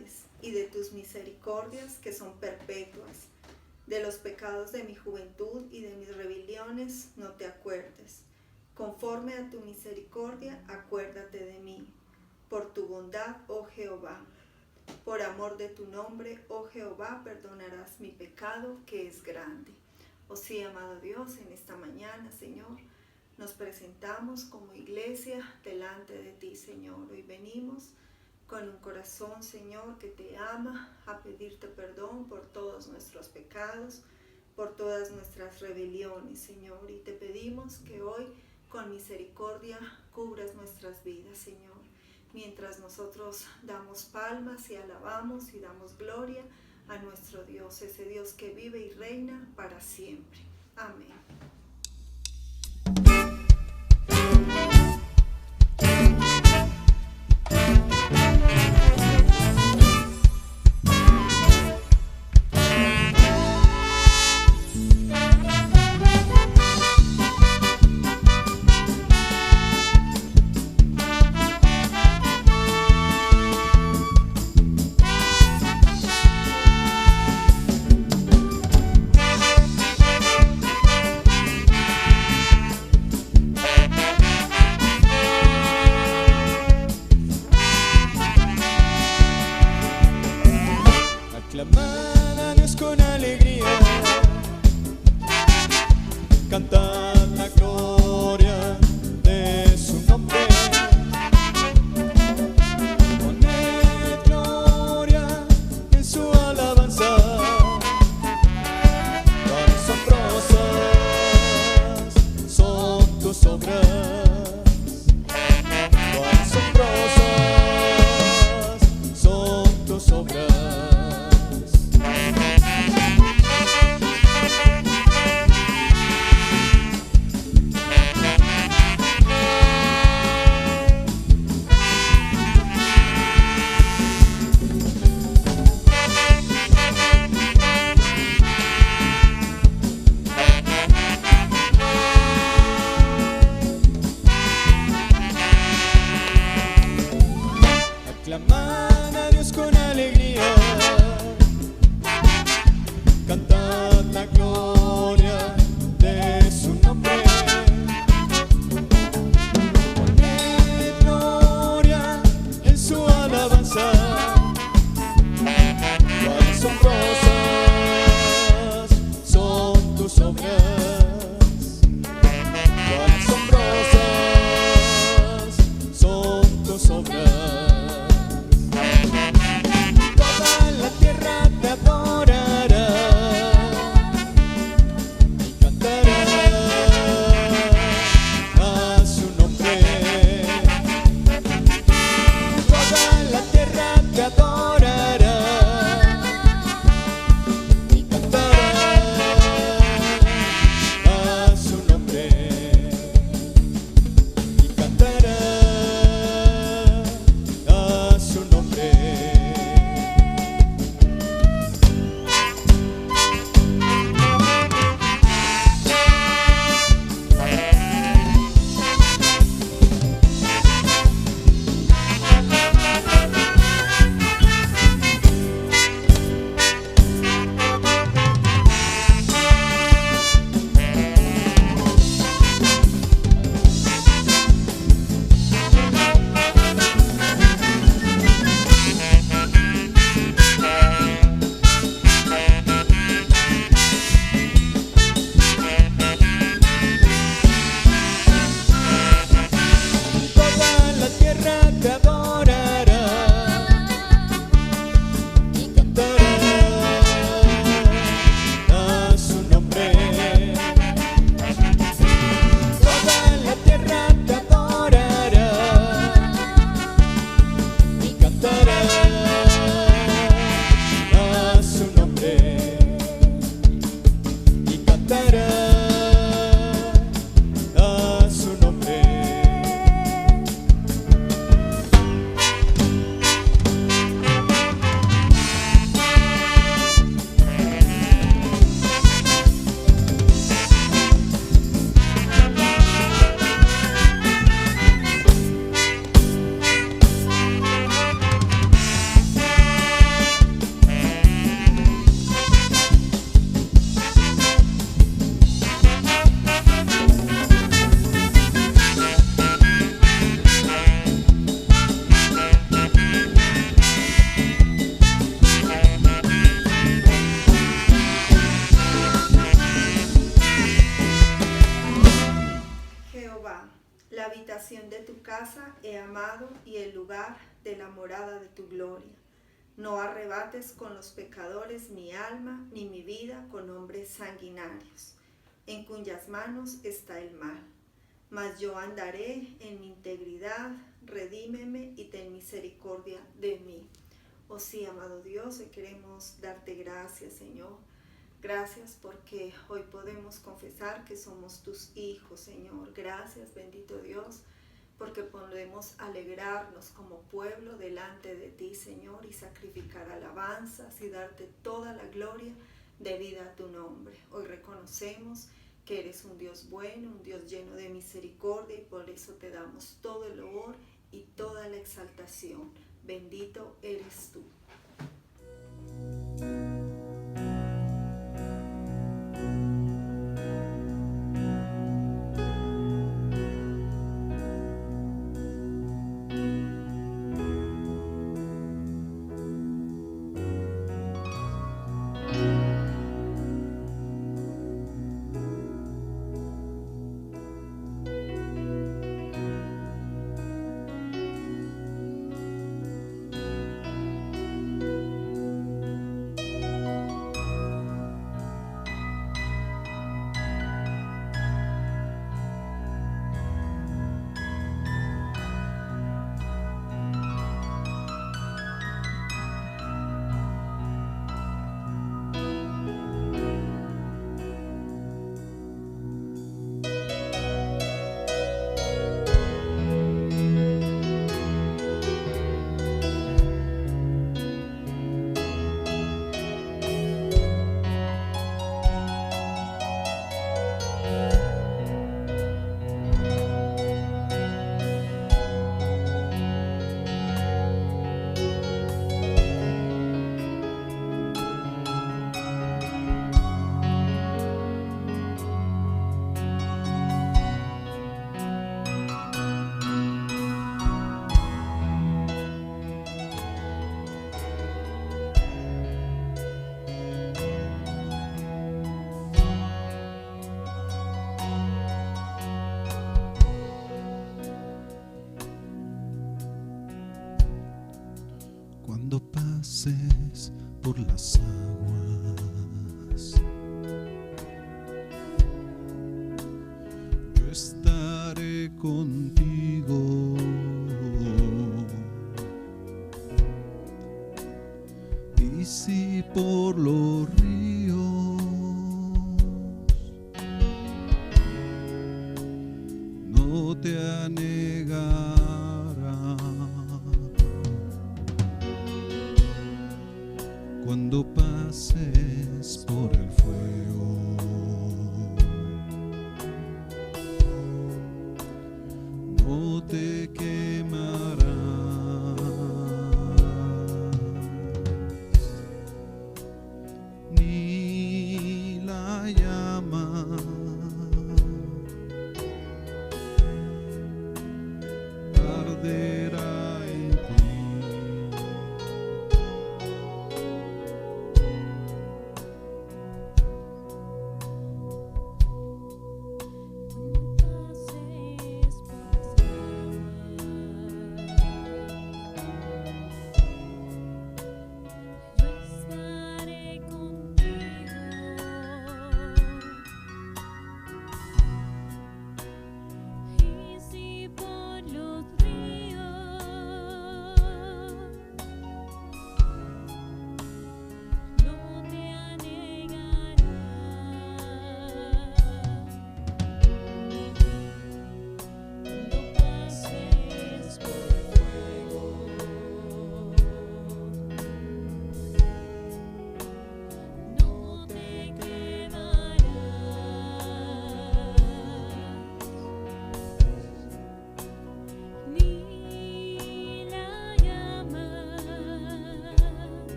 bondades y de tus misericordias que son perpetuas. De los pecados de mi juventud y de mis rebeliones no te acuerdes. Conforme a tu misericordia, acuérdate de mí. Por tu bondad, oh Jehová. Por amor de tu nombre, oh Jehová, perdonarás mi pecado que es grande. Oh sí, amado Dios, en esta mañana, Señor, nos presentamos como iglesia delante de ti, Señor. Hoy venimos con un corazón, Señor, que te ama, a pedirte perdón por todos nuestros pecados, por todas nuestras rebeliones, Señor. Y te pedimos que hoy, con misericordia, cubras nuestras vidas, Señor. Mientras nosotros damos palmas y alabamos y damos gloria a nuestro Dios, ese Dios que vive y reina para siempre. Amén. Cantad la gloria de su nombre. Poned gloria en su alabanza. Cuán asombrosas son tus obras. Cuán asombrosas son tus obras. Aclamad a Dios con alegría, cantad la gloria de su nombre. Poned gloria en su alabanza. Cuán asombrosas son tus obras. Cuán asombrosas son tus obras. habitación de tu casa he amado y el lugar de la morada de tu gloria. No arrebates con los pecadores mi alma, ni mi vida con hombres sanguinarios, en cuyas manos está el mal. Mas yo andaré en mi integridad, redímeme y ten misericordia de mí. Oh sí, amado Dios, hoy queremos darte gracias, Señor. Gracias porque hoy podemos confesar que somos tus hijos, Señor. Gracias, bendito Dios, porque podemos alegrarnos como pueblo delante de ti, Señor, y sacrificar alabanzas y darte toda la gloria debida a tu nombre. Hoy reconocemos que eres un Dios bueno, un Dios lleno de misericordia, y por eso te damos todo el honor y toda la exaltación. Bendito eres tú. Cuando pases por las aguas, yo estaré contigo. Y si por los ríos no te anegarán, cuando pases por el fuego, no te quemarás, ni la llama arderá en ti.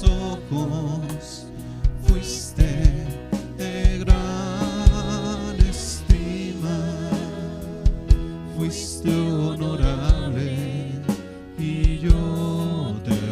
Ojos fuiste de gran estima, fuiste honorable y yo te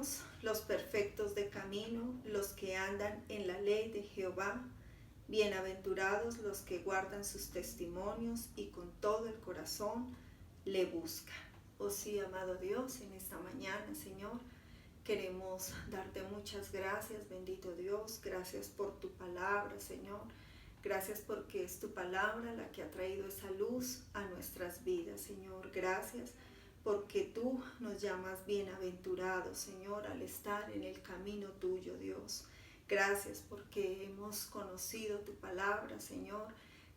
Dios, los perfectos de camino, los que andan en la ley de Jehová. Bienaventurados los que guardan sus testimonios y con todo el corazón le buscan. Oh sí, amado Dios, en esta mañana, Señor, queremos darte muchas gracias, bendito Dios. Gracias por tu palabra, Señor. Gracias porque es tu palabra la que ha traído esa luz a nuestras vidas, Señor. Gracias porque tú nos llamas bienaventurados, Señor, al estar en el camino tuyo, Dios. Gracias porque hemos conocido tu palabra, Señor.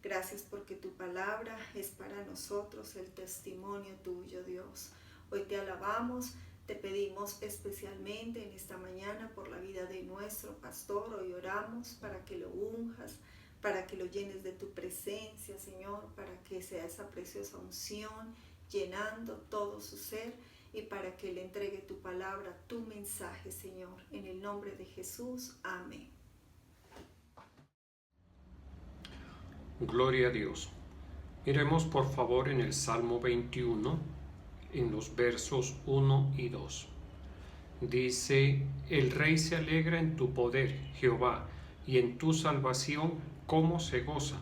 Gracias porque tu palabra es para nosotros el testimonio tuyo, Dios. Hoy te alabamos, te pedimos especialmente en esta mañana por la vida de nuestro pastor. Hoy oramos para que lo unjas, para que lo llenes de tu presencia, Señor, para que sea esa preciosa unción llenando todo su ser y para que le entregue tu palabra, tu mensaje, Señor. En el nombre de Jesús, amén. Gloria a Dios. Miremos por favor en el Salmo 21, en los versos 1 y 2. Dice: el Rey se alegra en tu poder, Jehová, y en tu salvación, cómo se goza.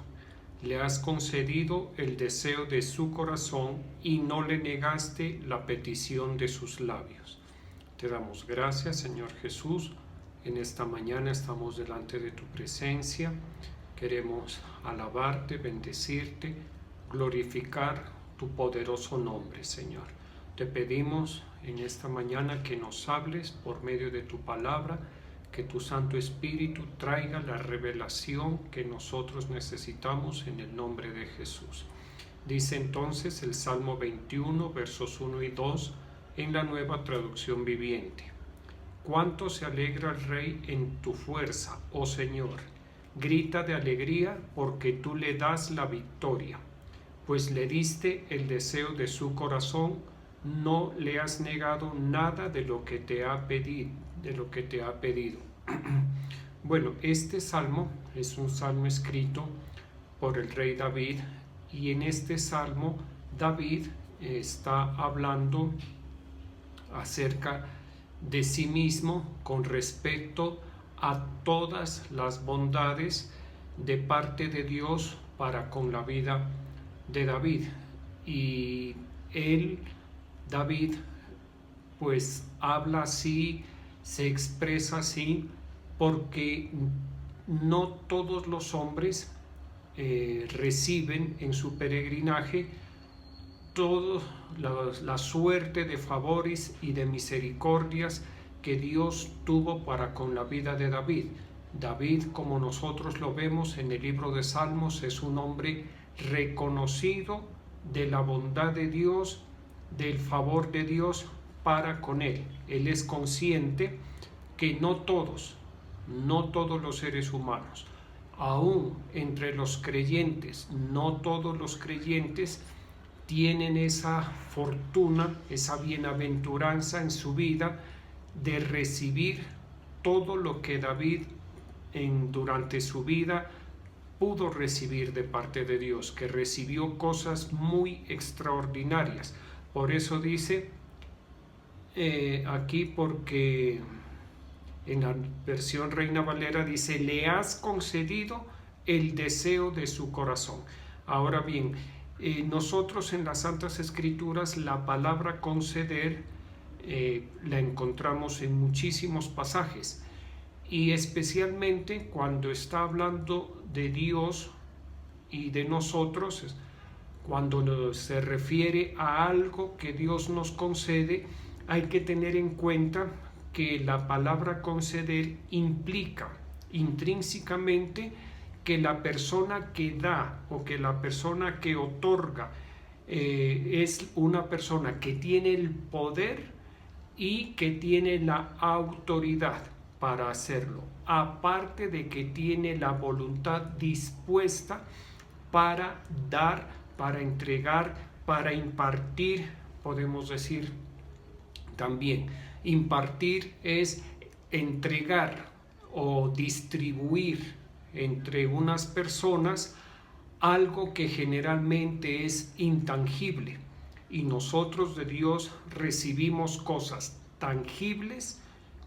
Le has concedido el deseo de su corazón y no le negaste la petición de sus labios. Te damos gracias, Señor Jesús. En esta mañana estamos delante de tu presencia. Queremos alabarte, bendecirte, glorificar tu poderoso nombre, Señor. Te pedimos en esta mañana que nos hables por medio de tu palabra, que tu Santo Espíritu traiga la revelación que nosotros necesitamos en el nombre de Jesús. Dice entonces el Salmo 21, versos 1 y 2, en la Nueva Traducción Viviente: cuánto se alegra el Rey en tu fuerza, oh Señor. Grita de alegría porque tú le das la victoria, pues le diste el deseo de su corazón, no le has negado nada de lo que te ha pedido. Bueno, este salmo es un salmo escrito por el rey David, y en este salmo David está hablando acerca de sí mismo con respecto a todas las bondades de parte de Dios para con la vida de David. Y David, pues habla así, se expresa así, porque no todos los hombres reciben en su peregrinaje toda la suerte de favores y de misericordias que Dios tuvo para con la vida de David. David, como nosotros lo vemos en el libro de Salmos, es un hombre reconocido de la bondad de Dios, del favor de Dios para con él. Él es consciente que no todos los seres humanos, aún entre los creyentes, no todos los creyentes tienen esa fortuna, esa bienaventuranza en su vida de recibir todo lo que David durante su vida pudo recibir de parte de Dios, que recibió cosas muy extraordinarias. Por eso dice aquí, porque en la versión Reina Valera dice: le has concedido el deseo de su corazón. Ahora bien, nosotros en las Santas Escrituras la palabra conceder la encontramos en muchísimos pasajes, y especialmente cuando está hablando de Dios y de nosotros, cuando se refiere a algo que Dios nos concede, hay que tener en cuenta que la palabra conceder implica intrínsecamente que la persona que da o que la persona que otorga es una persona que tiene el poder y que tiene la autoridad para hacerlo, aparte de que tiene la voluntad dispuesta para dar, para entregar, para impartir. Podemos decir también, impartir es entregar o distribuir entre unas personas algo que generalmente es intangible, y nosotros de Dios recibimos cosas tangibles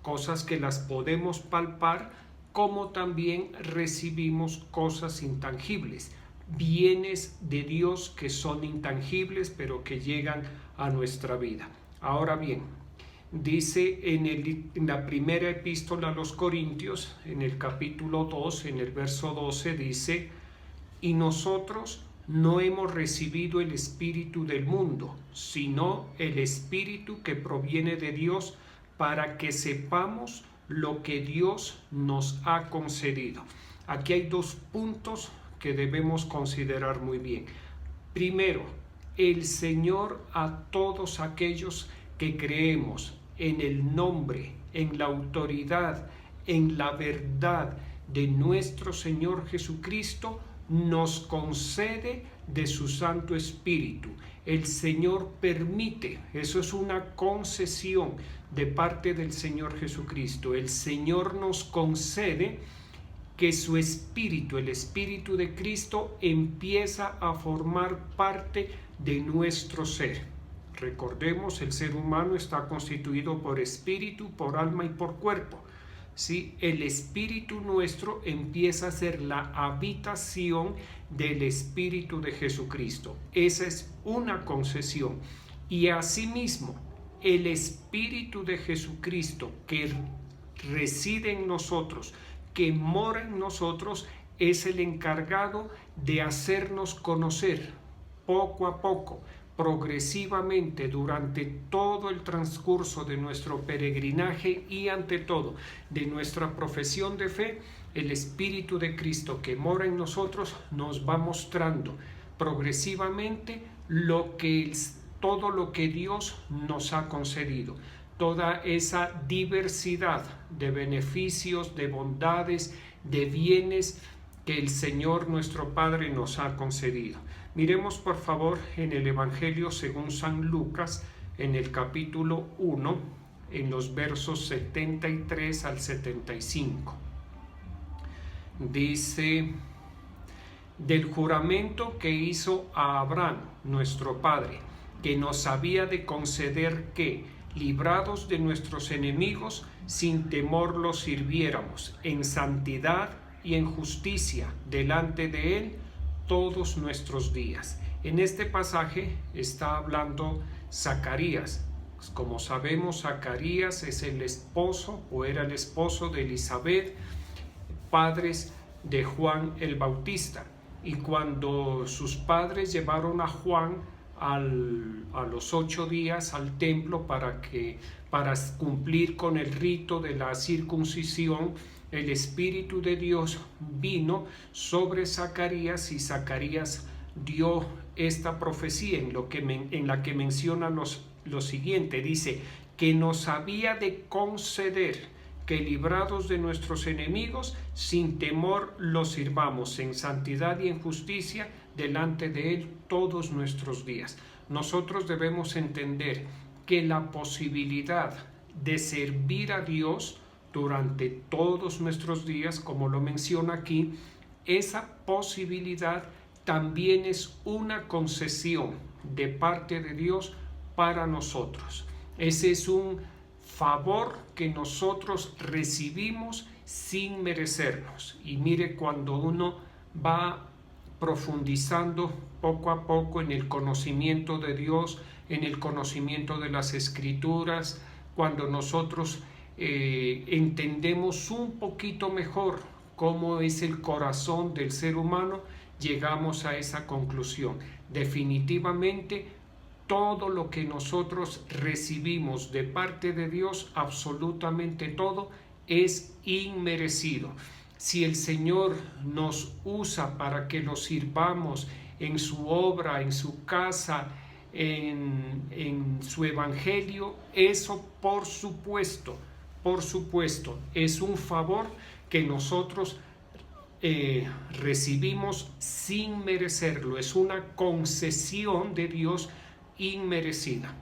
cosas que las podemos palpar, como también recibimos cosas intangibles, bienes de Dios que son intangibles, pero que llegan a nuestra vida. Ahora bien, dice en la primera epístola a los Corintios, en el capítulo 2, en el verso 12, dice: y nosotros no hemos recibido el espíritu del mundo, sino el espíritu que proviene de Dios, para que sepamos lo que Dios nos ha concedido. Aquí hay dos puntos que debemos considerar muy bien. Primero, el Señor a todos aquellos que creemos en el nombre, en la autoridad, en la verdad de nuestro Señor Jesucristo, nos concede de su Santo Espíritu. El Señor permite, eso es una concesión de parte del Señor Jesucristo. El Señor nos concede que su Espíritu, el Espíritu de Cristo, empieza a formar parte de nuestro ser. Recordemos, el ser humano está constituido por espíritu, por alma y por cuerpo. ¿Sí? El espíritu nuestro empieza a ser la habitación del Espíritu de Jesucristo. Esa es una concesión. Y asimismo, el Espíritu de Jesucristo que reside en nosotros, que mora en nosotros, es el encargado de hacernos conocer poco a poco, progresivamente, durante todo el transcurso de nuestro peregrinaje y ante todo de nuestra profesión de fe. El Espíritu de Cristo que mora en nosotros nos va mostrando progresivamente todo lo que Dios nos ha concedido, toda esa diversidad de beneficios, de bondades, de bienes que el Señor nuestro Padre nos ha concedido. Miremos por favor en el Evangelio según San Lucas, en el capítulo 1, en los versos 73 al 75. Dice: del juramento que hizo a Abraham, nuestro Padre, que nos había de conceder que, librados de nuestros enemigos, sin temor los sirviéramos, en santidad y en justicia delante de Él todos nuestros días. En este pasaje está hablando Zacarías. Como sabemos, Zacarías es el esposo, o era el esposo de Elizabeth, padres de Juan el Bautista. Y cuando sus padres llevaron a Juan a los 8 días al templo para cumplir con el rito de la circuncisión, el Espíritu de Dios vino sobre Zacarías y Zacarías dio esta profecía en la que menciona lo siguiente. Dice que nos había de conceder que, librados de nuestros enemigos, sin temor los sirvamos en santidad y en justicia delante de Él todos nuestros días. Nosotros debemos entender que la posibilidad de servir a Dios durante todos nuestros días, como lo menciona aquí, esa posibilidad también es una concesión de parte de Dios para nosotros. Ese es un favor que nosotros recibimos sin merecernos. Y mire, cuando uno va profundizando poco a poco en el conocimiento de Dios, en el conocimiento de las Escrituras, cuando nosotros entendemos un poquito mejor cómo es el corazón del ser humano, llegamos a esa conclusión. Definitivamente, todo lo que nosotros recibimos de parte de Dios, absolutamente todo, es inmerecido. Si el Señor nos usa para que lo sirvamos en su obra, en su casa, en su evangelio, eso por supuesto, es un favor que nosotros recibimos sin merecerlo. Es una concesión de Dios inmerecida.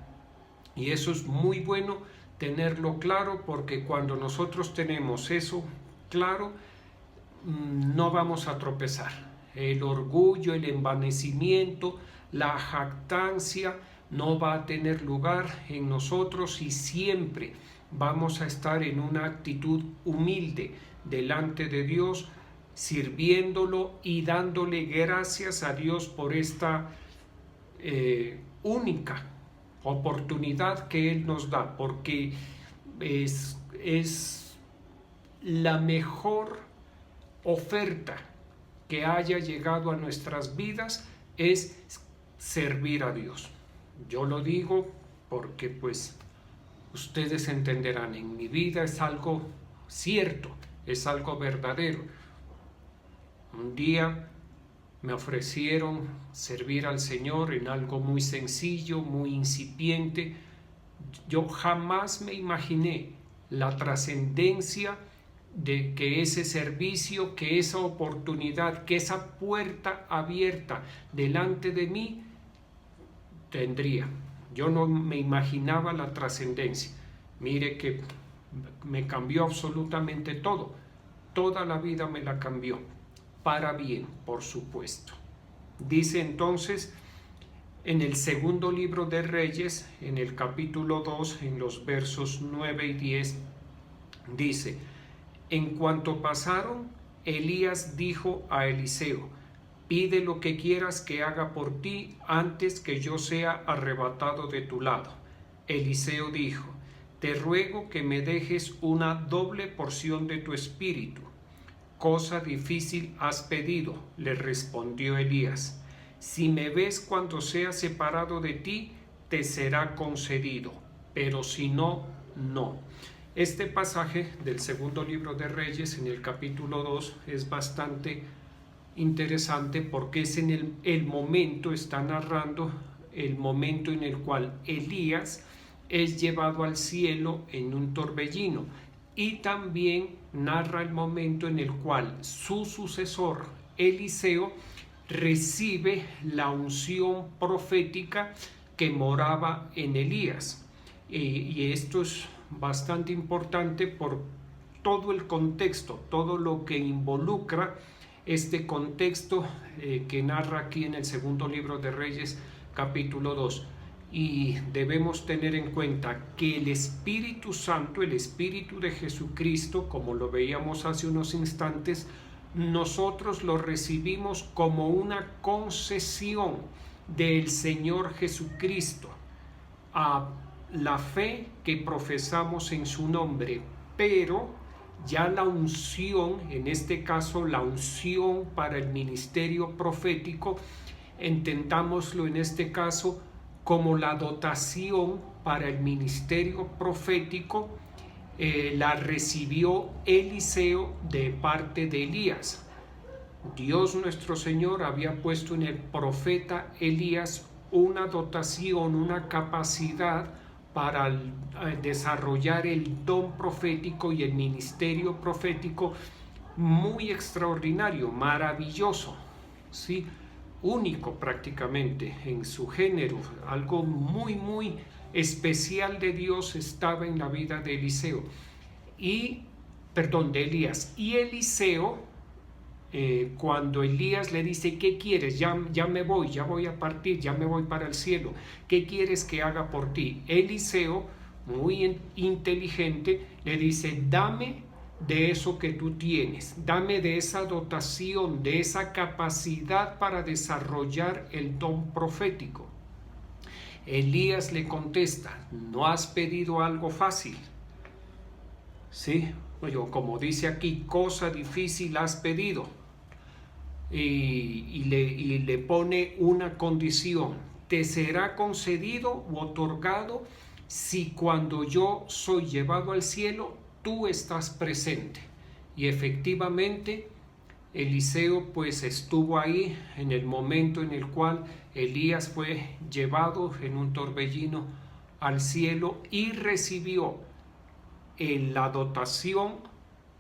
Y eso es muy bueno tenerlo claro, porque cuando nosotros tenemos eso claro, no vamos a tropezar. El orgullo, el envanecimiento, la jactancia no va a tener lugar en nosotros, y siempre vamos a estar en una actitud humilde delante de Dios, sirviéndolo y dándole gracias a Dios por esta única oportunidad que Él nos da, porque es la mejor oferta que haya llegado a nuestras vidas, es servir a Dios. Yo lo digo porque pues ustedes entenderán, en mi vida es algo cierto, es algo verdadero. Un día me ofrecieron servir al Señor en algo muy sencillo, muy incipiente. Yo jamás me imaginé la trascendencia de que ese servicio, que esa oportunidad, que esa puerta abierta delante de mí tendría. Yo no me imaginaba la trascendencia. Mire que me cambió absolutamente todo. Toda la vida me la cambió. Para bien, por supuesto. Dice entonces en el segundo libro de Reyes, en el capítulo 2, en los versos 9 y 10, dice: en cuanto pasaron, Elías dijo a Eliseo: pide lo que quieras que haga por ti antes que yo sea arrebatado de tu lado. Eliseo dijo: te ruego que me dejes una doble porción de tu espíritu. Cosa difícil has pedido, le respondió Elías. Si me ves cuando sea separado de ti, te será concedido, pero si no, no. Este pasaje del segundo libro de Reyes, en el capítulo 2, es bastante interesante porque es en el momento, está narrando el momento en el cual Elías es llevado al cielo en un torbellino, y también narra el momento en el cual su sucesor Eliseo recibe la unción profética que moraba en Elías. Y esto es bastante importante por todo el contexto, todo lo que involucra este contexto que narra aquí en el segundo libro de Reyes, capítulo 2. Y debemos tener en cuenta que el Espíritu Santo, el Espíritu de Jesucristo, como lo veíamos hace unos instantes, nosotros lo recibimos como una concesión del Señor Jesucristo a la fe que profesamos en su nombre, pero ya la unción, en este caso la unción para el ministerio profético, entendámoslo en este caso como la dotación para el ministerio profético, la recibió Eliseo de parte de Elías. Dios nuestro Señor había puesto en el profeta Elías una dotación, una capacidad para desarrollar el don profético y el ministerio profético muy extraordinario, maravilloso, ¿sí? Único prácticamente en su género, algo muy especial de Dios estaba en la vida de Elías. Y Eliseo, cuando Elías le dice: ¿qué quieres? Ya me voy, ya voy a partir, ya me voy para el cielo, ¿qué quieres que haga por ti? Eliseo, muy inteligente, le dice: dame de eso que tú tienes, dame de esa dotación, de esa capacidad para desarrollar el don profético. Elías le contesta: ¿no has pedido algo fácil? Sí, como dice aquí, cosa difícil has pedido. Y le pone una condición: te será concedido u otorgado si cuando yo soy llevado al cielo tú estás presente. Y efectivamente Eliseo pues estuvo ahí en el momento en el cual Elías fue llevado en un torbellino al cielo y recibió la dotación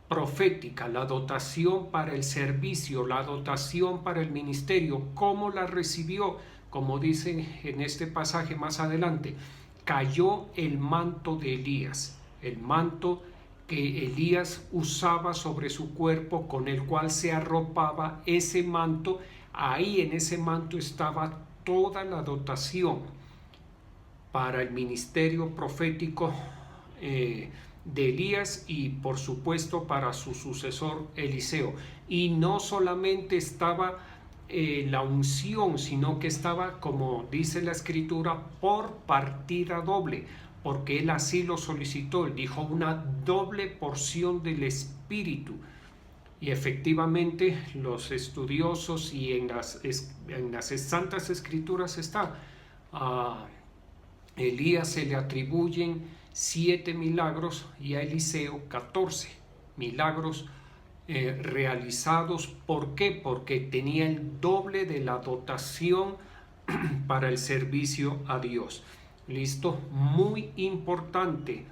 profética, la dotación para el servicio, la dotación para el ministerio. ¿Cómo la recibió? Como dicen en este pasaje más adelante, cayó el manto de Elías, el manto que Elías usaba sobre su cuerpo, con el cual se arropaba. Ese manto, ahí en ese manto estaba toda la dotación para el ministerio profético de Elías y por supuesto para su sucesor Eliseo. Y no solamente estaba la unción, sino que estaba, como dice la escritura, por partida doble, porque él así lo solicitó. Él dijo una doble porción del Espíritu. Y efectivamente los estudiosos y en las Santas Escrituras está, a Elías se le atribuyen 7 milagros y a Eliseo 14 milagros realizados. ¿Por qué? Porque tenía el doble de la dotación para el servicio a Dios. ¿Listo? Muy importante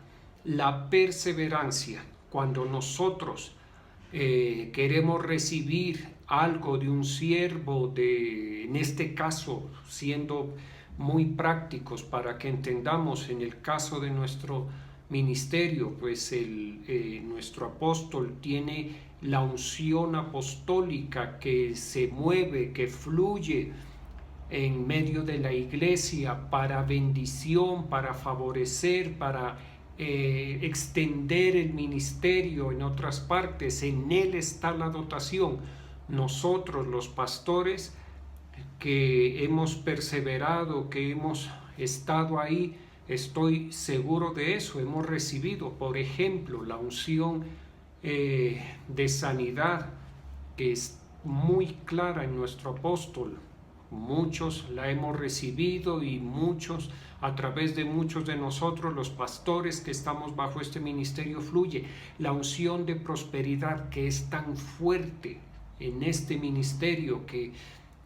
la perseverancia. Cuando nosotros queremos recibir algo de un siervo, en este caso, siendo muy prácticos para que entendamos, en el caso de nuestro ministerio, pues nuestro apóstol tiene la unción apostólica que se mueve, que fluye en medio de la iglesia para bendición, para favorecer, para extender el ministerio en otras partes. En él está la dotación. Nosotros, los pastores, que hemos perseverado, que hemos estado ahí, estoy seguro de eso. Hemos recibido, por ejemplo, la unción de sanidad, que es muy clara en nuestro apóstol. Muchos la hemos recibido y muchos, a través de muchos de nosotros, los pastores que estamos bajo este ministerio, fluye la unción de prosperidad, que es tan fuerte en este ministerio, que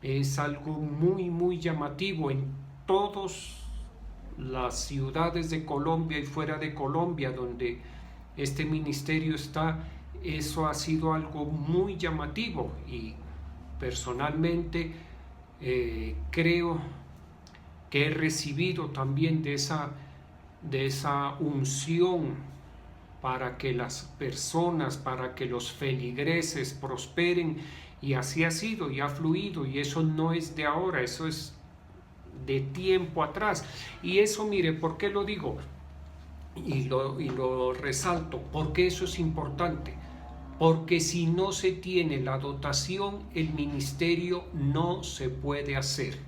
es algo muy, muy llamativo en todas las ciudades de Colombia y fuera de Colombia donde este ministerio está. Eso ha sido algo muy llamativo y personalmente creo que he recibido también de esa unción para que las personas, para que los feligreses prosperen, y así ha sido y ha fluido, y eso no es de ahora, eso es de tiempo atrás. Y eso, mire, ¿por qué lo digo? Y lo resalto, porque eso es importante. Porque si no se tiene la dotación, el ministerio no se puede hacer.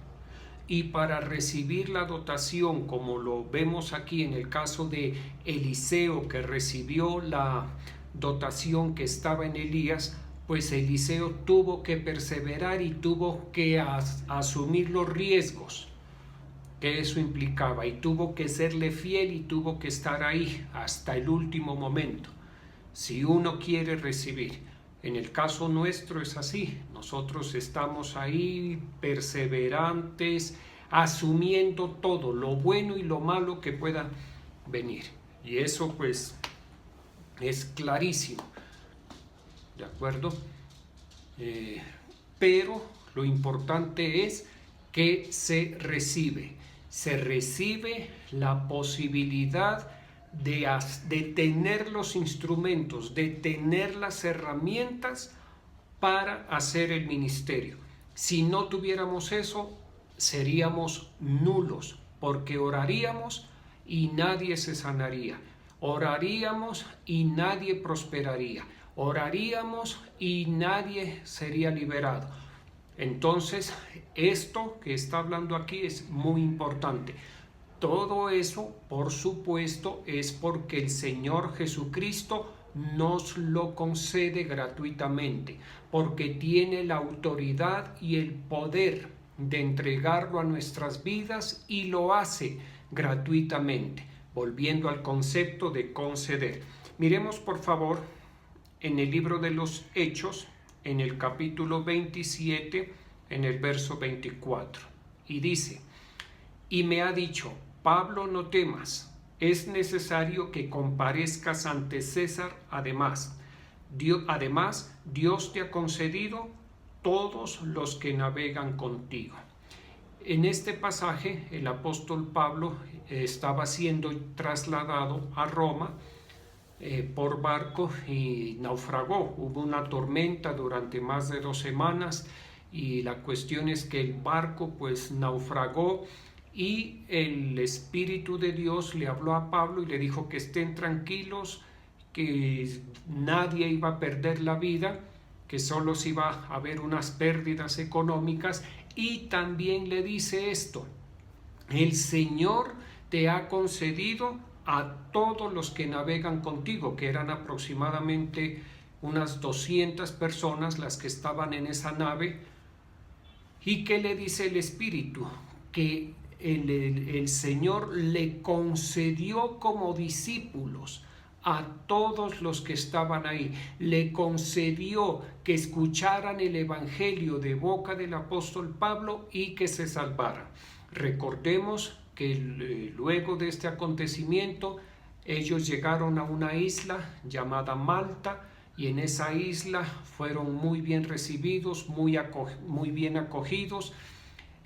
Y para recibir la dotación, como lo vemos aquí en el caso de Eliseo, que recibió la dotación que estaba en Elías, pues Eliseo tuvo que perseverar y tuvo que asumir los riesgos que eso implicaba, y tuvo que serle fiel y tuvo que estar ahí hasta el último momento. Si uno quiere recibir, en el caso nuestro es así, nosotros estamos ahí perseverantes, asumiendo todo, lo bueno y lo malo que pueda venir. Y eso pues es clarísimo, ¿de acuerdo? Pero lo importante es que se recibe la posibilidad de tener los instrumentos, de tener las herramientas para hacer el ministerio. Si no tuviéramos eso, seríamos nulos, porque oraríamos y nadie se sanaría, oraríamos y nadie prosperaría, oraríamos y nadie sería liberado. Entonces, esto que está hablando aquí es muy importante. Todo eso, por supuesto, es porque el Señor Jesucristo nos lo concede gratuitamente, porque tiene la autoridad y el poder de entregarlo a nuestras vidas y lo hace gratuitamente, volviendo al concepto de conceder. Miremos, por favor, en el libro de los Hechos, en el capítulo 27, en el verso 24, y dice: y me ha dicho, Pablo, no temas, es necesario que comparezcas ante César. Además, Dios te ha concedido todos los que navegan contigo. En este pasaje, el apóstol Pablo estaba siendo trasladado a Roma por barco y naufragó. Hubo una tormenta durante más de 2 semanas y la cuestión es que el barco pues naufragó y el Espíritu de Dios le habló a Pablo y le dijo que estén tranquilos, que nadie iba a perder la vida, que solo se iba a haber unas pérdidas económicas, y también le dice esto: el Señor te ha concedido a todos los que navegan contigo, que eran aproximadamente unas 200 personas las que estaban en esa nave. ¿Y qué le dice el Espíritu? Que el Señor le concedió como discípulos a todos los que estaban ahí, le concedió que escucharan el Evangelio de boca del apóstol Pablo y que se salvaran. Recordemos que luego de este acontecimiento ellos llegaron a una isla llamada Malta, y en esa isla fueron muy bien recibidos, muy bien acogidos,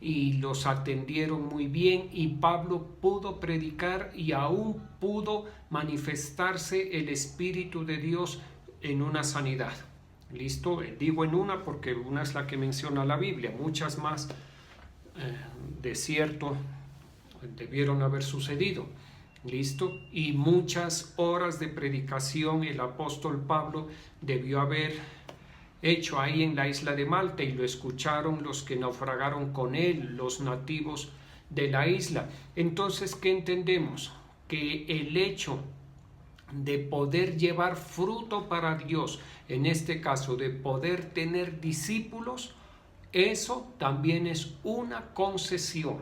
y los atendieron muy bien, y Pablo pudo predicar y aún pudo manifestarse el Espíritu de Dios en una sanidad. ¿Listo? Digo en una porque una es la que menciona la Biblia, muchas más de cierto debieron haber sucedido. ¿Listo? Y muchas horas de predicación el apóstol Pablo debió haber hecho ahí en la isla de Malta, y lo escucharon los que naufragaron con él, los nativos de la isla. Entonces, ¿qué entendemos? Que el hecho de poder llevar fruto para Dios, en este caso de poder tener discípulos, eso también es una concesión.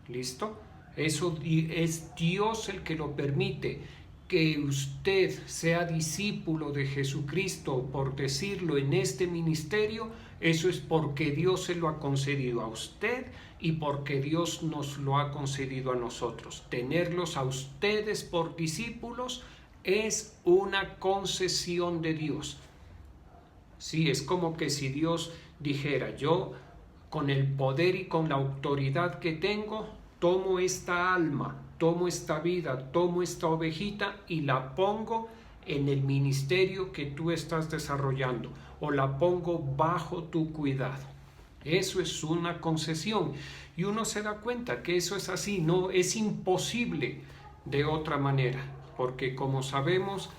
¿Listo? Eso es Dios el que lo permite. Que usted sea discípulo de Jesucristo, por decirlo, en este ministerio, eso es porque Dios se lo ha concedido a usted y porque Dios nos lo ha concedido a nosotros. Tenerlos a ustedes por discípulos es una concesión de Dios. Sí, es como que si Dios dijera: yo, con el poder y con la autoridad que tengo, tomo esta alma, tomo esta vida, tomo esta ovejita y la pongo en el ministerio que tú estás desarrollando, o la pongo bajo tu cuidado. Eso es una concesión, y uno se da cuenta que eso es así, no es imposible de otra manera, porque como sabemos,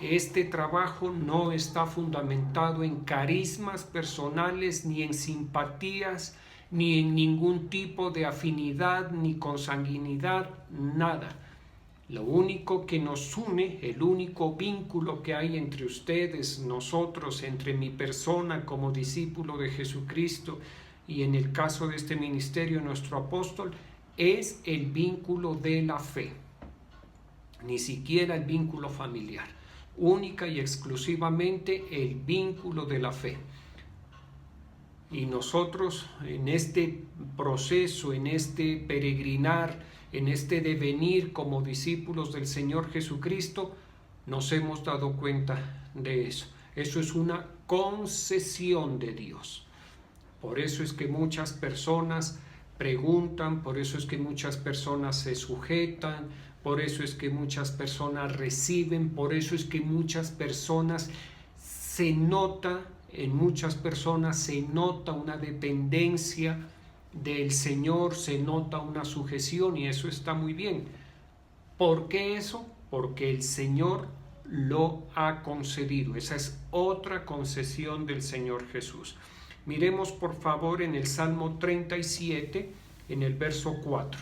este trabajo no está fundamentado en carismas personales, ni en simpatías, ni en ningún tipo de afinidad, ni consanguinidad, nada. Lo único que nos une, el único vínculo que hay entre ustedes, nosotros, entre mi persona como discípulo de Jesucristo, y en el caso de este ministerio, nuestro apóstol, es el vínculo de la fe. Ni siquiera el vínculo familiar. Única y exclusivamente el vínculo de la fe. Y nosotros, en este proceso, en este peregrinar, en este devenir como discípulos del Señor Jesucristo, nos hemos dado cuenta de eso. Eso es una concesión de Dios. Por eso es que muchas personas preguntan, por eso es que muchas personas se sujetan, por eso es que muchas personas reciben, por eso es que muchas personas en muchas personas se nota una dependencia del Señor, se nota una sujeción, y eso está muy bien. ¿Por qué eso? Porque el Señor lo ha concedido. Esa es otra concesión del Señor Jesús. Miremos por favor en el Salmo 37, en el verso 4.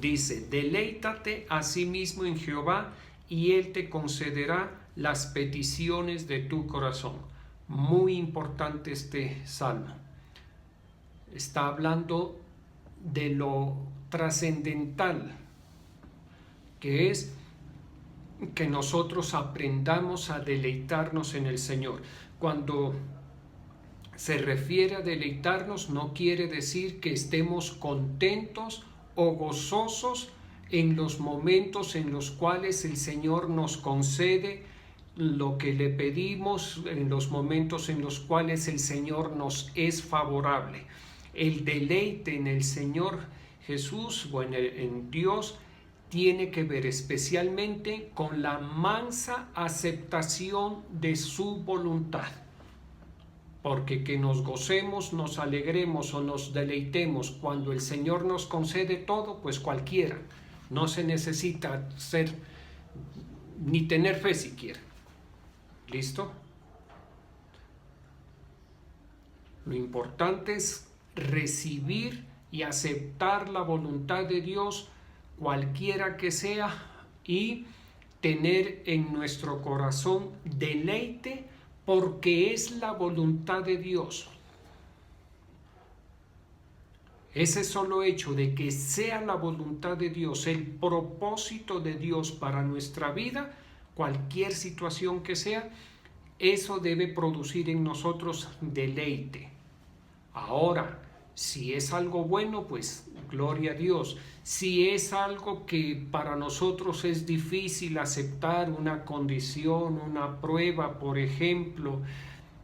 Dice: deleítate a sí mismo en Jehová, y Él te concederá las peticiones de tu corazón. Muy importante este salmo. Está hablando de lo trascendental, que es que nosotros aprendamos a deleitarnos en el Señor. Cuando se refiere a deleitarnos, no quiere decir que estemos contentos o gozosos en los momentos en los cuales el Señor nos concede lo que le pedimos, en los momentos en los cuales el Señor nos es favorable. El deleite en el Señor Jesús o en Dios tiene que ver especialmente con la mansa aceptación de su voluntad. porque que nos gocemos, nos alegremos o nos deleitemos cuando el Señor nos concede todo, pues cualquiera. No se necesita ser ni tener fe siquiera. ¿Listo? Lo importante es recibir y aceptar la voluntad de Dios, cualquiera que sea, y tener en nuestro corazón deleite, porque es la voluntad de Dios. Ese solo hecho de que sea la voluntad de Dios, el propósito de Dios para nuestra vida, cualquier situación que sea, eso debe producir en nosotros deleite. Ahora, si es algo bueno, pues gloria a Dios. Si es algo que para nosotros es difícil aceptar, una condición, una prueba, por ejemplo,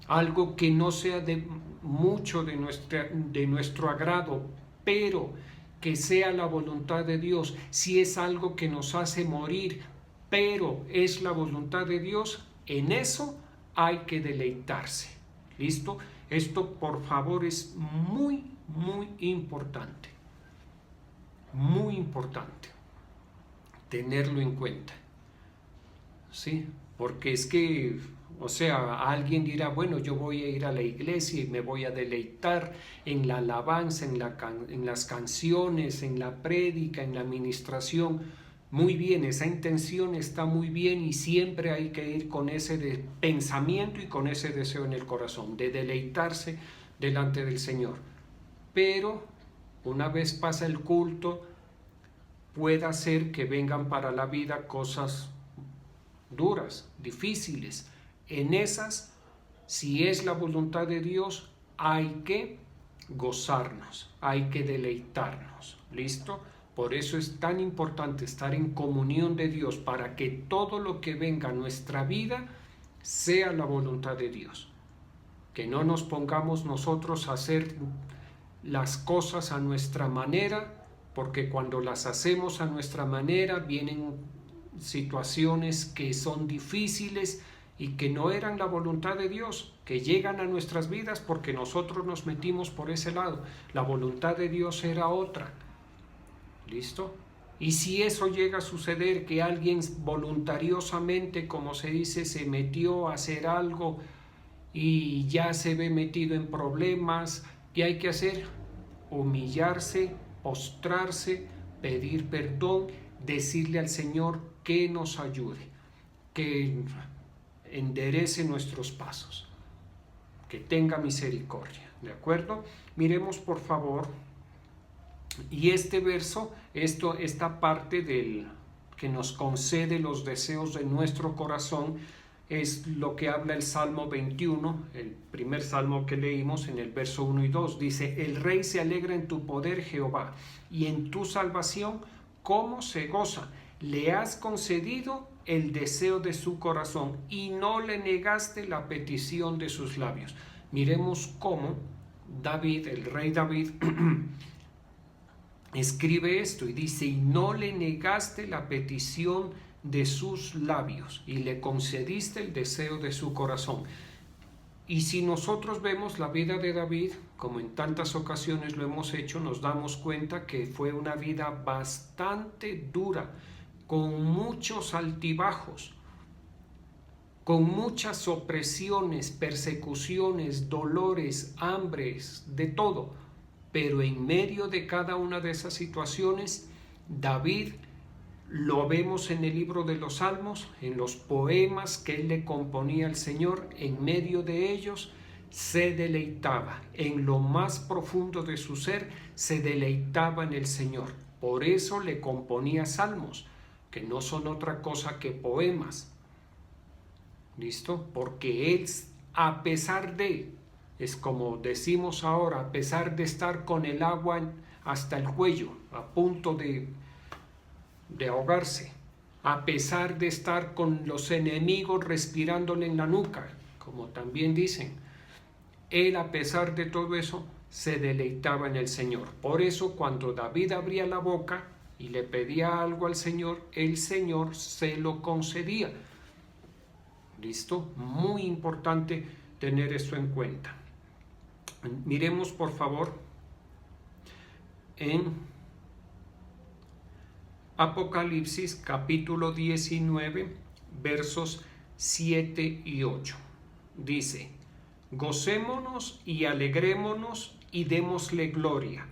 algo que no sea de mucho de nuestro agrado, pero que sea la voluntad de Dios, si es algo que nos hace morir, pero es la voluntad de Dios, en eso hay que deleitarse. ¿Listo? Esto, por favor, es muy, muy importante. Muy importante tenerlo en cuenta. ¿Sí? Porque es que, o sea, alguien dirá, bueno, yo voy a ir a la iglesia y me voy a deleitar en la alabanza, en las canciones, en la prédica, en la administración. Muy bien, esa intención está muy bien y siempre hay que ir con ese pensamiento y con ese deseo en el corazón, de deleitarse delante del Señor. Pero una vez pasa el culto, puede ser que vengan para la vida cosas duras, difíciles. En esas, si es la voluntad de Dios, hay que gozarnos, hay que deleitarnos. ¿Listo? Por eso es tan importante estar en comunión de Dios, para que todo lo que venga a nuestra vida sea la voluntad de Dios. Que no nos pongamos nosotros a hacer las cosas a nuestra manera, porque cuando las hacemos a nuestra manera vienen situaciones que son difíciles y que no eran la voluntad de Dios, que llegan a nuestras vidas porque nosotros nos metimos por ese lado. La voluntad de Dios era otra. ¿Listo? Y si eso llega a suceder, que alguien voluntariosamente, como se dice, se metió a hacer algo y ya se ve metido en problemas, ¿qué hay que hacer? Humillarse, postrarse, pedir perdón, decirle al Señor que nos ayude, que enderece nuestros pasos, que tenga misericordia. ¿De acuerdo? Miremos por favor. Y este verso, esta parte del que nos concede los deseos de nuestro corazón, es lo que habla el Salmo 21, el primer salmo que leímos en el verso 1 y 2. Dice: el rey se alegra en tu poder, Jehová, y en tu salvación, ¿cómo se goza? Le has concedido el deseo de su corazón y no le negaste la petición de sus labios. Miremos cómo David, el rey David, escribe esto y dice: y no le negaste la petición de sus labios y le concediste el deseo de su corazón. Y si nosotros vemos la vida de David, como en tantas ocasiones lo hemos hecho, nos damos cuenta que fue una vida bastante dura, con muchos altibajos, con muchas opresiones, persecuciones, dolores, hambres, de todo. Pero en medio de cada una de esas situaciones, David, lo vemos en el libro de los Salmos, en los poemas que él le componía al Señor, en medio de ellos se deleitaba, en lo más profundo de su ser se deleitaba en el Señor. Por eso le componía salmos, que no son otra cosa que poemas. ¿Listo? Porque él, a pesar de, es como decimos ahora, a pesar de estar con el agua hasta el cuello, a punto de ahogarse, a pesar de estar con los enemigos respirándole en la nuca, como también dicen, él, a pesar de todo eso, se deleitaba en el Señor. Por eso cuando David abría la boca y le pedía algo al Señor, el Señor se lo concedía. ¿Listo? Muy importante tener eso en cuenta. Miremos por favor en Apocalipsis capítulo 19, versos 7 y 8. Dice: gocémonos y alegrémonos y démosle gloria,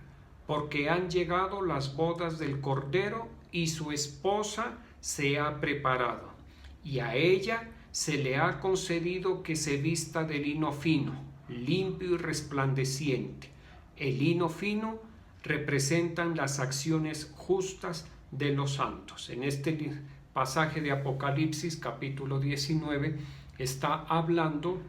porque han llegado las bodas del Cordero y su esposa se ha preparado, y a ella se le ha concedido que se vista de lino fino, limpio y resplandeciente. El lino fino representan las acciones justas de los santos. En este pasaje de Apocalipsis capítulo 19 está hablando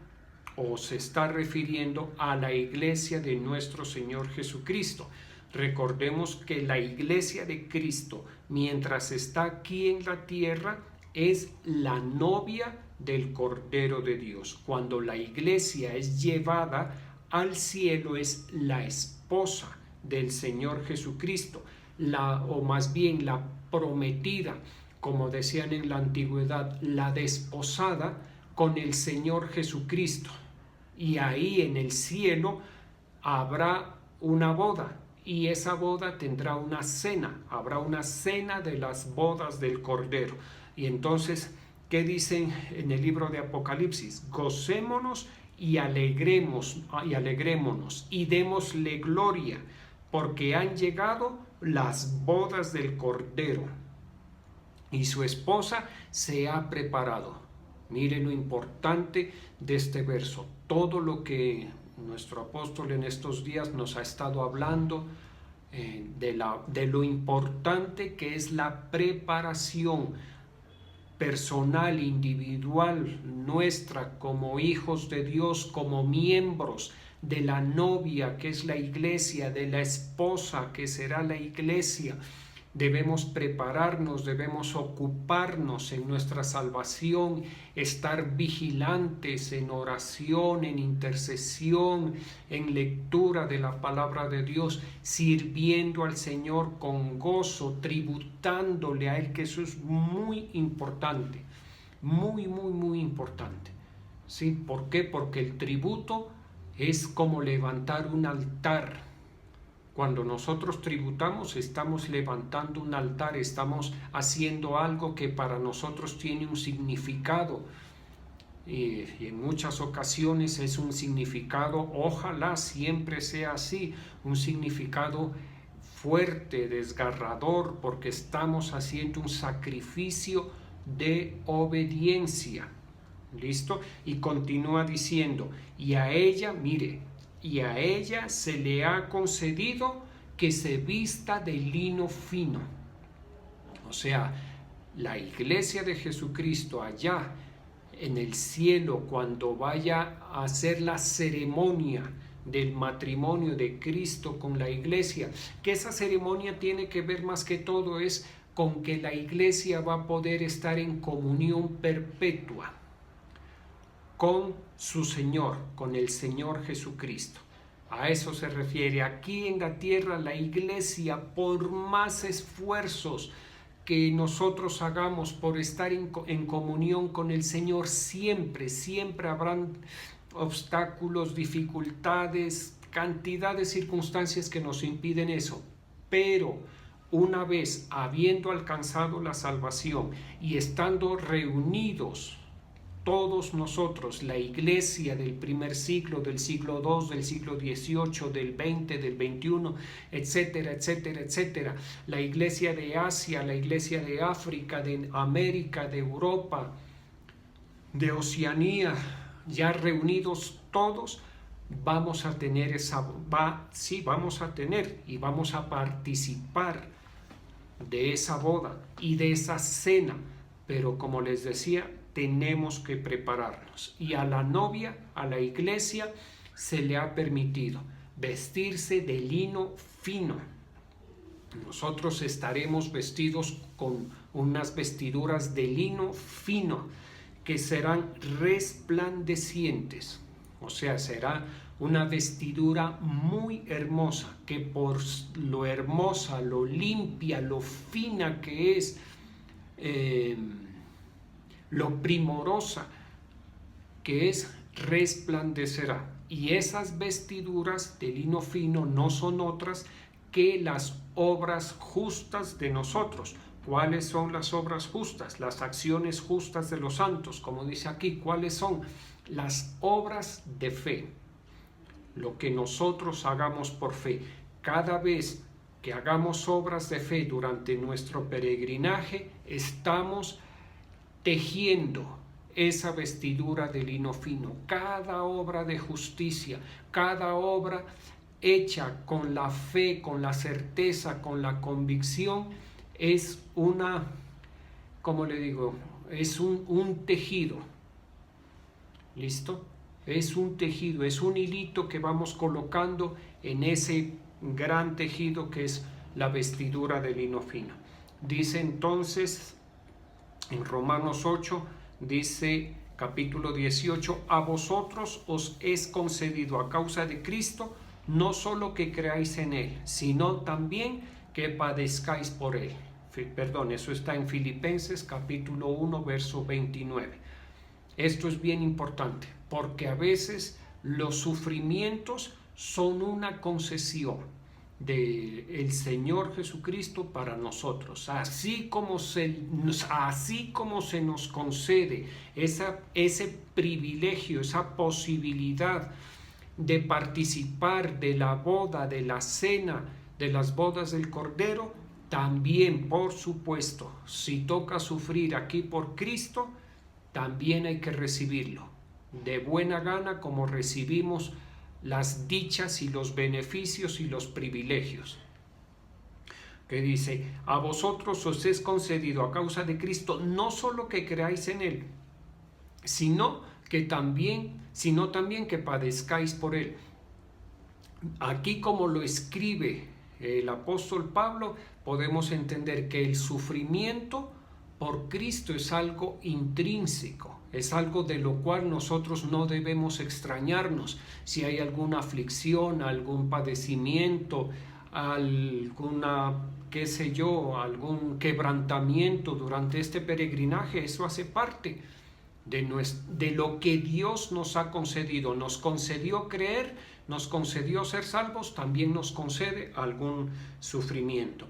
o se está refiriendo a la iglesia de nuestro Señor Jesucristo. Recordemos que la iglesia de Cristo, mientras está aquí en la tierra, es la novia del Cordero de Dios. Cuando la iglesia es llevada al cielo, es la esposa del Señor Jesucristo, o más bien la prometida, como decían en la antigüedad, la desposada con el Señor Jesucristo. Y ahí en el cielo habrá una boda, y esa boda tendrá una cena, habrá una cena de las bodas del Cordero. Y entonces, ¿qué dicen en el libro de Apocalipsis? Gocémonos y alegrémonos y démosle gloria, porque han llegado las bodas del Cordero y su esposa se ha preparado. Mire lo importante de este verso, todo lo que nuestro apóstol en estos días nos ha estado hablando de lo importante que es la preparación personal, individual, nuestra como hijos de Dios, como miembros de la novia que es la iglesia, de la esposa que será la iglesia. Debemos prepararnos, debemos ocuparnos en nuestra salvación, estar vigilantes en oración, en intercesión, en lectura de la palabra de Dios, sirviendo al Señor con gozo, tributándole a Él, que eso es muy importante, muy importante. ¿Sí? ¿Por qué? Porque el tributo es como levantar un altar. Cuando nosotros tributamos, estamos levantando un altar, estamos haciendo algo que para nosotros tiene un significado. Y en muchas ocasiones es un significado, ojalá siempre sea así, un significado fuerte, desgarrador, porque estamos haciendo un sacrificio de obediencia. ¿Listo? Y continúa diciendo, y a ella, mire, y a ella se le ha concedido que se vista de lino fino. O sea, la iglesia de Jesucristo allá en el cielo, cuando vaya a hacer la ceremonia del matrimonio de Cristo con la iglesia, que esa ceremonia tiene que ver más que todo es con que la iglesia va a poder estar en comunión perpetua con su Señor, con el Señor Jesucristo. A eso se refiere. Aquí en la tierra la iglesia, por más esfuerzos que nosotros hagamos por estar en comunión con el Señor, siempre habrán obstáculos, dificultades, cantidad de circunstancias que nos impiden eso. Pero una vez habiendo alcanzado la salvación y estando reunidos todos nosotros, la iglesia del primer siglo, del siglo II, del siglo XVIII, del XX, del XXI, etcétera, etcétera, etcétera, la iglesia de Asia, la iglesia de África, de América, de Europa, de Oceanía, ya reunidos todos, vamos a tener vamos a tener y vamos a participar de esa boda y de esa cena, pero como les decía, tenemos que prepararnos. Y a la novia, a la iglesia, se le ha permitido vestirse de lino fino. Nosotros estaremos vestidos con unas vestiduras de lino fino que serán resplandecientes. O sea, será una vestidura muy hermosa, que por lo hermosa, lo limpia, lo fina que es, lo primorosa que es, resplandecerá. Y esas vestiduras de lino fino no son otras que las obras justas de nosotros. ¿Cuáles son las obras justas? Las acciones justas de los santos, como dice aquí. ¿Cuáles son? Las obras de fe. Lo que nosotros hagamos por fe. Cada vez que hagamos obras de fe durante nuestro peregrinaje, estamos tejiendo esa vestidura de lino fino. Cada obra de justicia, cada obra hecha con la fe, con la certeza, con la convicción, es una, ¿cómo le digo? Es un tejido. ¿Listo? Es un tejido, es un hilito que vamos colocando en ese gran tejido que es la vestidura de lino fino. Dice entonces en Romanos 8, dice capítulo 18, a vosotros os es concedido a causa de Cristo, no solo que creáis en Él, sino también que padezcáis por Él. Perdón, eso está en Filipenses capítulo 1, verso 29. Esto es bien importante, porque a veces los sufrimientos son una concesión del Señor Jesucristo para nosotros, así como se nos concede ese privilegio, esa posibilidad de participar de la boda, de la cena, de las bodas del Cordero. También, por supuesto, si toca sufrir aquí por Cristo, también hay que recibirlo de buena gana, como recibimos las dichas y los beneficios y los privilegios. Que dice, a vosotros os es concedido a causa de Cristo, no solo que creáis en Él, sino también que padezcáis por Él. Aquí, como lo escribe el apóstol Pablo, podemos entender que el sufrimiento por Cristo es algo intrínseco, es algo de lo cual nosotros no debemos extrañarnos. Si hay alguna aflicción, algún padecimiento, algún quebrantamiento durante este peregrinaje, eso hace parte de lo que Dios nos ha concedido. Nos concedió creer, nos concedió ser salvos, también nos concede algún sufrimiento.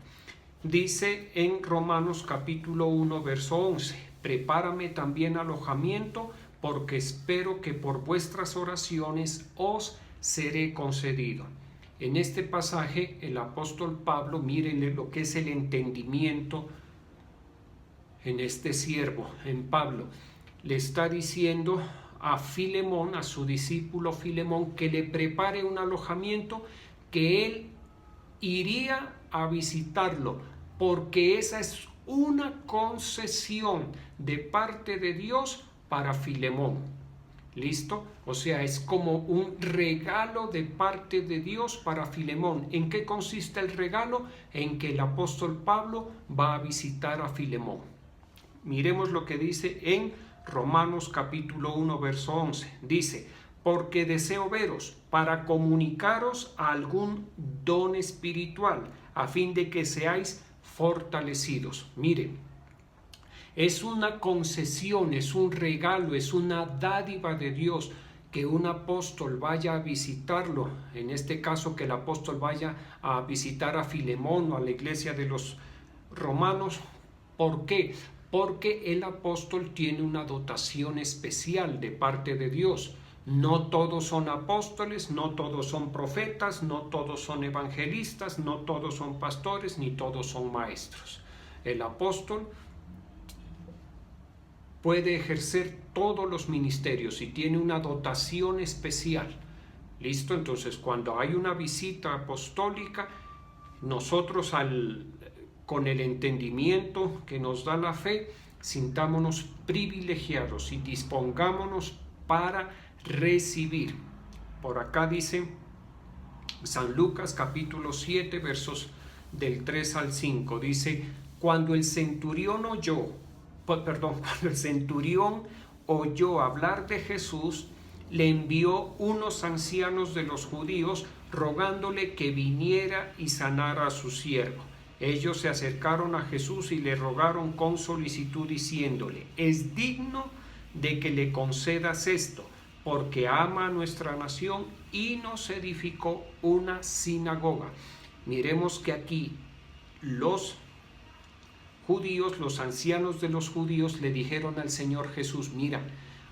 Dice en Romanos capítulo 1, verso 11, prepárame también alojamiento, porque espero que por vuestras oraciones os seré concedido. En este pasaje el apóstol Pablo, miren lo que es el entendimiento en este siervo, en Pablo, le está diciendo a Filemón, a su discípulo Filemón, que le prepare un alojamiento, que él iría a visitarlo, porque esa es una concesión de parte de Dios para Filemón. ¿Listo? O sea, es como un regalo de parte de Dios para Filemón. ¿En qué consiste el regalo? En que el apóstol Pablo va a visitar a Filemón. Miremos lo que dice en Romanos capítulo 1, verso 11. Dice, porque deseo veros para comunicaros algún don espiritual, a fin de que seáis fortalecidos. Miren, es una concesión, es un regalo, es una dádiva de Dios que un apóstol vaya a visitarlo. En este caso, que el apóstol vaya a visitar a Filemón o a la iglesia de los romanos. ¿Por qué? Porque el apóstol tiene una dotación especial de parte de Dios. No todos son apóstoles, no todos son profetas, no todos son evangelistas, no todos son pastores, ni todos son maestros. El apóstol puede ejercer todos los ministerios y tiene una dotación especial. ¿Listo? Entonces, cuando hay una visita apostólica, nosotros con el entendimiento que nos da la fe, sintámonos privilegiados y dispongámonos para recibir. Por acá dice San Lucas capítulo 7, versos del 3 al 5, dice, cuando el centurión oyó hablar de Jesús, le envió unos ancianos de los judíos rogándole que viniera y sanara a su siervo. Ellos se acercaron a Jesús y le rogaron con solicitud diciéndole, es digno de que le concedas esto, porque ama a nuestra nación y nos edificó una sinagoga. Miremos que aquí los judíos, los ancianos de los judíos, le dijeron al Señor Jesús: mira,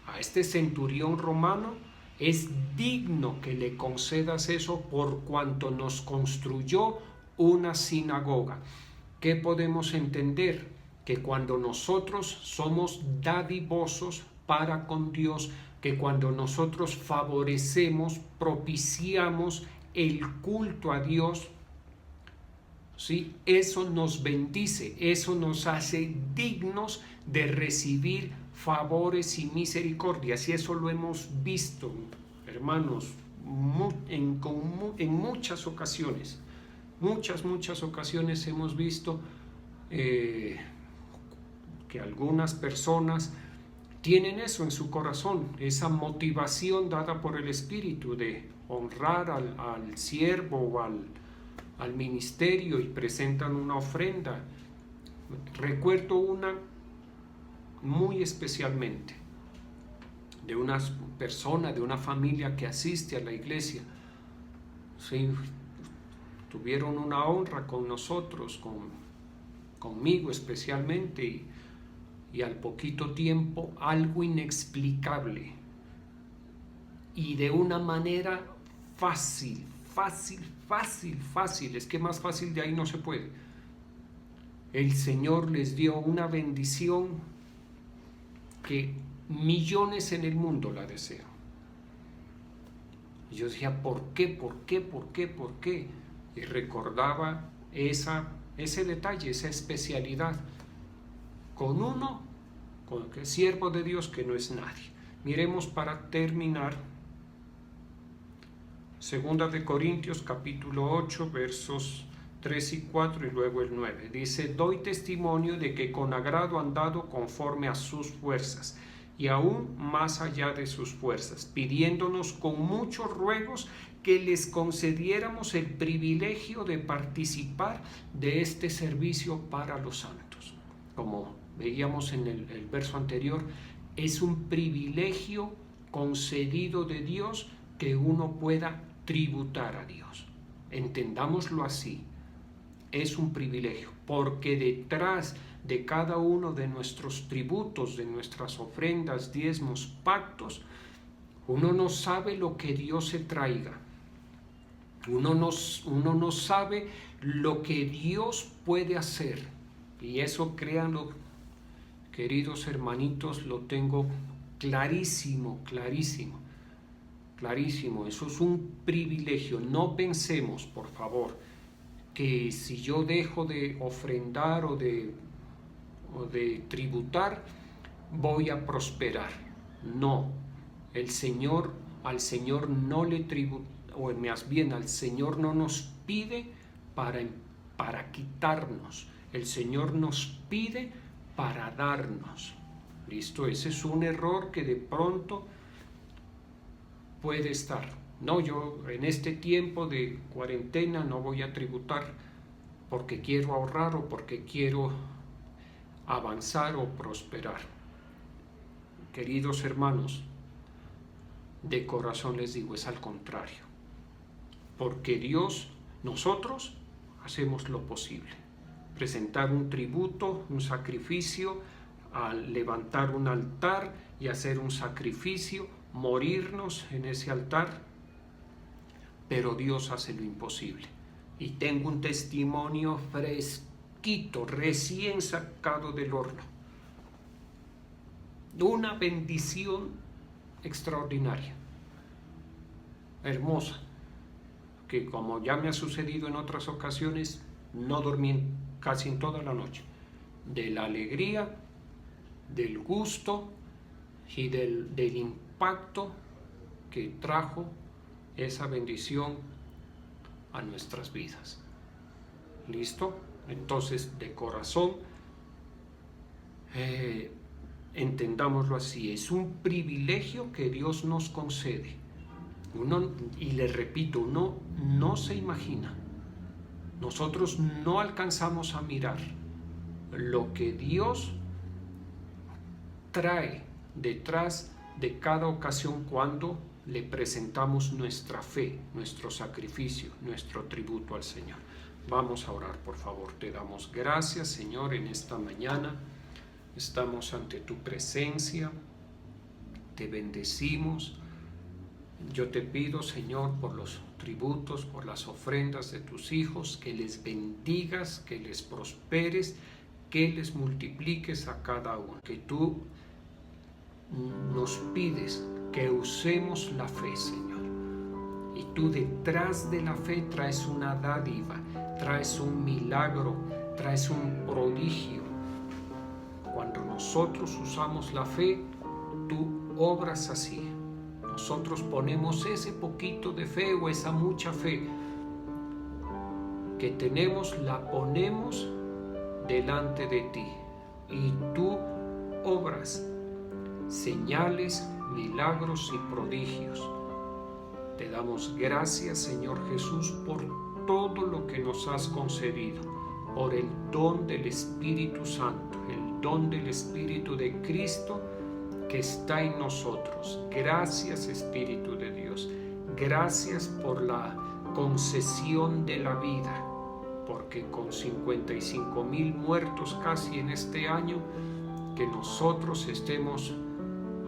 a este centurión romano es digno que le concedas eso por cuanto nos construyó una sinagoga. ¿Qué podemos entender? Que cuando nosotros somos dadivosos para con Dios, que cuando nosotros favorecemos, propiciamos el culto a Dios, ¿sí? Eso nos bendice, eso nos hace dignos de recibir favores y misericordias. Y eso lo hemos visto, hermanos, en muchas ocasiones. Muchas ocasiones hemos visto que algunas personas tienen eso en su corazón, esa motivación dada por el Espíritu de honrar al siervo o al ministerio, y presentan una ofrenda. Recuerdo una muy especialmente de una persona, de una familia que asiste a la iglesia. Sí, tuvieron una honra con nosotros, conmigo especialmente, y al poquito tiempo algo inexplicable, y de una manera fácil, es que más fácil de ahí no se puede. El Señor les dio una bendición que millones en el mundo la desean. Y yo decía, ¿por qué? Y recordaba ese detalle, esa especialidad, con el siervo de Dios que no es nadie. Miremos para terminar 2 de Corintios capítulo 8 versos 3 y 4 y luego el 9. Dice: doy testimonio de que con agrado han dado conforme a sus fuerzas, y aún más allá de sus fuerzas, pidiéndonos con muchos ruegos que les concediéramos el privilegio de participar de este servicio para los santos. Como veíamos en el verso anterior, es un privilegio concedido de Dios que uno pueda tributar a Dios. Entendámoslo así, es un privilegio, porque detrás de cada uno de nuestros tributos, de nuestras ofrendas, diezmos, pactos, uno no sabe lo que Dios se traiga. Uno no sabe lo que Dios puede hacer. Y eso, créanlo, queridos hermanitos, lo tengo clarísimo. Eso es un privilegio. No pensemos, por favor, que si yo dejo de ofrendar o de tributar, voy a prosperar. No, al Señor no le tributa, o más bien al Señor no nos pide para quitarnos. El Señor nos pide para darnos. ¿Listo? Ese es un error que de pronto puede estar. No, yo en este tiempo de cuarentena no voy a tributar porque quiero ahorrar o porque quiero avanzar o prosperar. Queridos hermanos, de corazón les digo, es al contrario. Porque nosotros hacemos lo posible. Presentar un tributo, un sacrificio, al levantar un altar y hacer un sacrificio, morirnos en ese altar, pero Dios hace lo imposible. Y tengo un testimonio fresquito, recién sacado del horno. Una bendición extraordinaria, hermosa, que como ya me ha sucedido en otras ocasiones, no dormí casi en toda la noche, de la alegría, del gusto y del impacto que trajo esa bendición a nuestras vidas. ¿Listo? Entonces, de corazón, entendámoslo así, es un privilegio que Dios nos concede. Y les repito, uno no se imagina, nosotros no alcanzamos a mirar lo que Dios trae detrás de cada ocasión cuando le presentamos nuestra fe, nuestro sacrificio, nuestro tributo al Señor. Vamos a orar, por favor. Te damos gracias, Señor, en esta mañana. Estamos ante tu presencia. Te bendecimos. Yo te pido, Señor, por los tributos, por las ofrendas de tus hijos, que les bendigas, que les prosperes, que les multipliques a cada uno. Que tú nos pides que usemos la fe, Señor. Y tú detrás de la fe traes una dádiva, traes un milagro, traes un prodigio. Cuando nosotros usamos la fe, tú obras así. Nosotros ponemos ese poquito de fe o esa mucha fe que tenemos, la ponemos delante de ti. Y tú obras señales, milagros y prodigios. Te damos gracias, Señor Jesús, por todo lo que nos has concedido, por el don del Espíritu Santo, el don del Espíritu de Cristo que está en nosotros. Gracias, Espíritu de Dios. Gracias por la concesión de la vida, porque con 55,000 muertos casi en este año, que nosotros estemos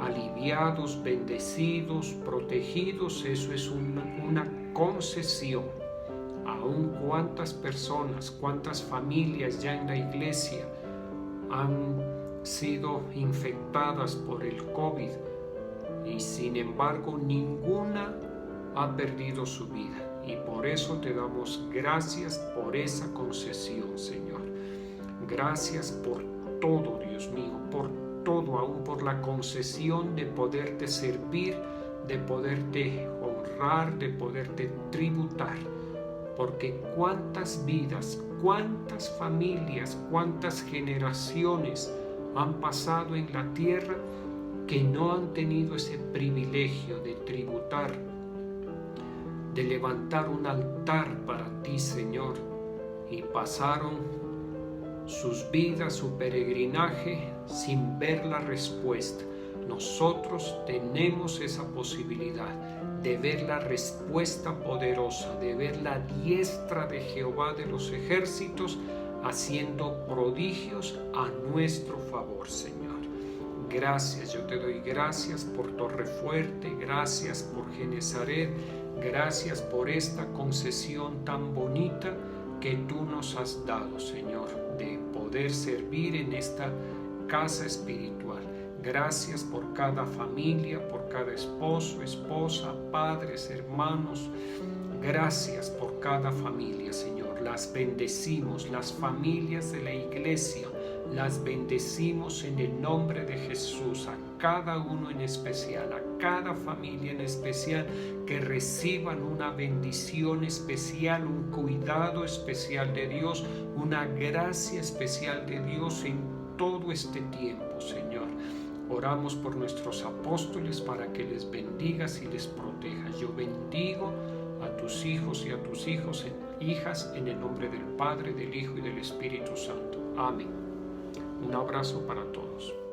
aliviados, bendecidos, protegidos, eso es una concesión. Aún cuántas personas, cuántas familias ya en la iglesia han sido infectadas por el COVID y sin embargo ninguna ha perdido su vida, y por eso te damos gracias por esa concesión, Señor. Gracias por todo, Dios mío, por todo, aún por la concesión de poderte servir, de poderte honrar, de poderte tributar, porque cuántas vidas, cuántas familias, cuántas generaciones han pasado en la tierra que no han tenido ese privilegio de tributar, de levantar un altar para ti, Señor, y pasaron sus vidas, su peregrinaje sin ver la respuesta. Nosotros tenemos esa posibilidad de ver la respuesta poderosa, de ver la diestra de Jehová de los ejércitos haciendo prodigios a nuestro favor, Señor. Gracias, yo te doy gracias por Torrefuerte, gracias por Genezaret, gracias por esta concesión tan bonita que tú nos has dado, Señor, de poder servir en esta casa espiritual. Gracias por cada familia, por cada esposo, esposa, padres, hermanos. Gracias por cada familia, Señor. Las bendecimos, las familias de la iglesia, las bendecimos en el nombre de Jesús, a cada uno en especial, a cada familia en especial, que reciban una bendición especial, un cuidado especial de Dios, una gracia especial de Dios en todo este tiempo, Señor. Oramos por nuestros apóstoles para que les bendigas y les protejas. Yo bendigo a tus hijos y a tus hijas en el nombre del Padre, del Hijo y del Espíritu Santo. Amén. Un abrazo para todos.